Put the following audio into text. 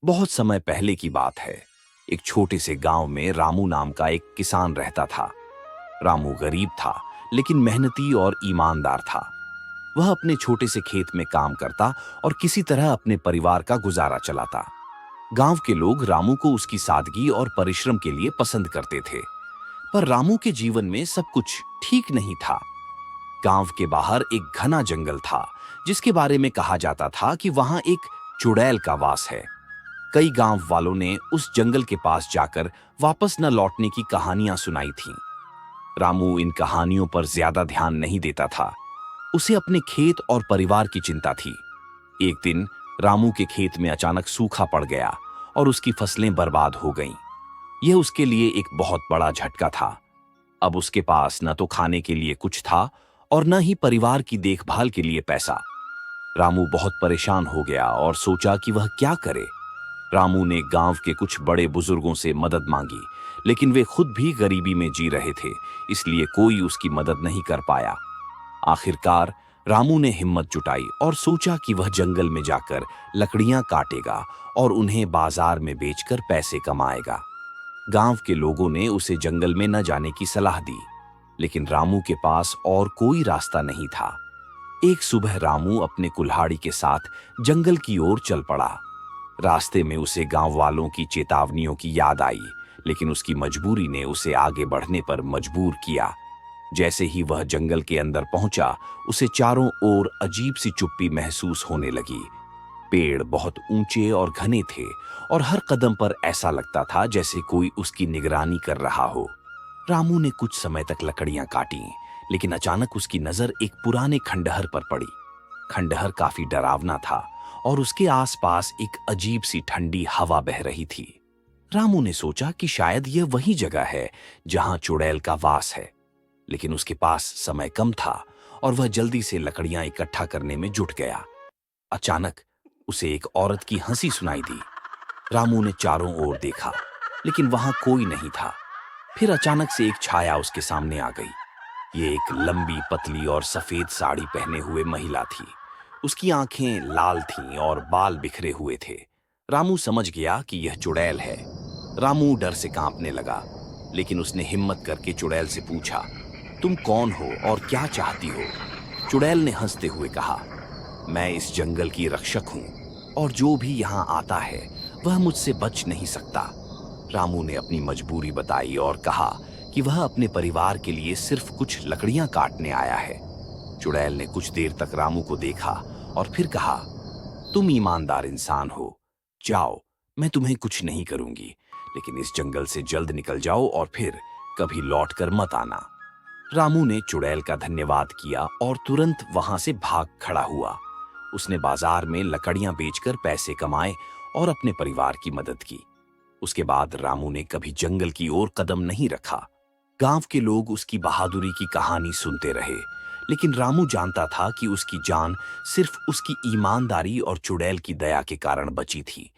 बहुत समय पहले की बात है। एक छोटे से गांव में रामू नाम का एक किसान रहता था। रामू गरीब था, लेकिन मेहनती और ईमानदार था। वह अपने छोटे से खेत में काम करता और किसी तरह अपने परिवार का गुजारा चलाता। गांव के लोग रामू को उसकी सादगी और परिश्रम के लिए पसंद करते थे। पर रामू के जीवन में सब कुछ ठीक नहीं था। गांव के बाहर एक घना जंगल था, जिसके बारे में कहा जाता था कि वहां एक चुड़ैल का वास है। कई गांव वालों ने उस जंगल के पास जाकर वापस न लौटने की कहानियां सुनाई थीं। रामू इन कहानियों पर ज्यादा ध्यान नहीं देता था। उसे अपने खेत और परिवार की चिंता थी। एक दिन रामू के खेत में अचानक सूखा पड़ गया और उसकी फसलें बर्बाद हो गईं। यह उसके लिए एक बहुत बड़ा झटका था। अब उसके पास न तो खाने के लिए कुछ था और न ही परिवार की देखभाल के लिए पैसा। रामू बहुत परेशान हो गया और सोचा कि वह क्या करे। रामू ने गांव के कुछ बड़े बुजुर्गों से मदद मांगी, लेकिन वे खुद भी गरीबी में जी रहे थे, इसलिए कोई उसकी मदद नहीं कर पाया। आखिरकार रामू ने हिम्मत जुटाई और सोचा कि वह जंगल में जाकर लकड़ियां काटेगा और उन्हें बाजार में बेचकर पैसे कमाएगा। गांव के लोगों ने उसे जंगल में न जाने की सलाह दी, लेकिन रामू के पास और कोई रास्ता नहीं था। एक सुबह रामू अपने कुल्हाड़ी के साथ जंगल की ओर चल पड़ा। रास्ते में उसे गांव वालों की चेतावनियों की याद आई, लेकिन उसकी मजबूरी ने उसे आगे बढ़ने पर मजबूर किया। जैसे ही वह जंगल के अंदर पहुंचा, उसे चारों ओर अजीब सी चुप्पी महसूस होने लगी। पेड़ बहुत ऊंचे और घने थे और हर कदम पर ऐसा लगता था जैसे कोई उसकी निगरानी कर रहा हो। रामू ने कुछ समय तक लकड़ियां काटी, लेकिन अचानक उसकी नजर एक पुराने खंडहर पर पड़ी। खंडहर काफी डरावना था और उसके आसपास एक अजीब सी ठंडी हवा बह रही थी। रामू ने सोचा कि शायद यह वही जगह है जहां चुड़ैल का वास है, लेकिन उसके पास समय कम था और वह जल्दी से लकड़ियां इकट्ठा करने में जुट गया। अचानक उसे एक औरत की हंसी सुनाई दी। रामू ने चारों ओर देखा, लेकिन वहां कोई नहीं था। फिर अचानक से एक छाया उसके सामने आ गई। ये एक लंबी, पतली और सफेद साड़ी पहने हुए महिला थी। उसकी आंखें लाल थीं और बाल बिखरे हुए थे। रामू समझ गया कि यह चुड़ैल है। रामू डर से कांपने लगा, लेकिन उसने हिम्मत करके चुड़ैल से पूछा, तुम कौन हो और क्या चाहती हो? चुड़ैल ने हंसते हुए कहा, मैं इस जंगल की रक्षक हूं और जो भी यहाँ आता है वह मुझसे बच नहीं सकता। रामू ने अपनी मजबूरी बताई और कहा कि वह अपने परिवार के लिए सिर्फ कुछ लकड़ियां काटने आया है। चुड़ैल ने कुछ देर तक रामू को देखा और फिर कहा, तुम ईमानदार इंसान हो, जाओ, मैं तुम्हें कुछ नहीं करूंगी, लेकिन इस जंगल से जल्द निकल जाओ और फिर कभी लौट कर मत आना। रामू ने चुड़ैल का धन्यवाद किया और तुरंत वहां से भाग खड़ा हुआ। उसने बाजार में लकड़ियां बेचकर पैसे कमाए और अपने परिवार की मदद की। उसके बाद रामू ने कभी जंगल की ओर कदम नहीं रखा। गांव के लोग उसकी बहादुरी की कहानी सुनते रहे, लेकिन रामू जानता था कि उसकी जान सिर्फ उसकी ईमानदारी और चुड़ैल की दया के कारण बची थी।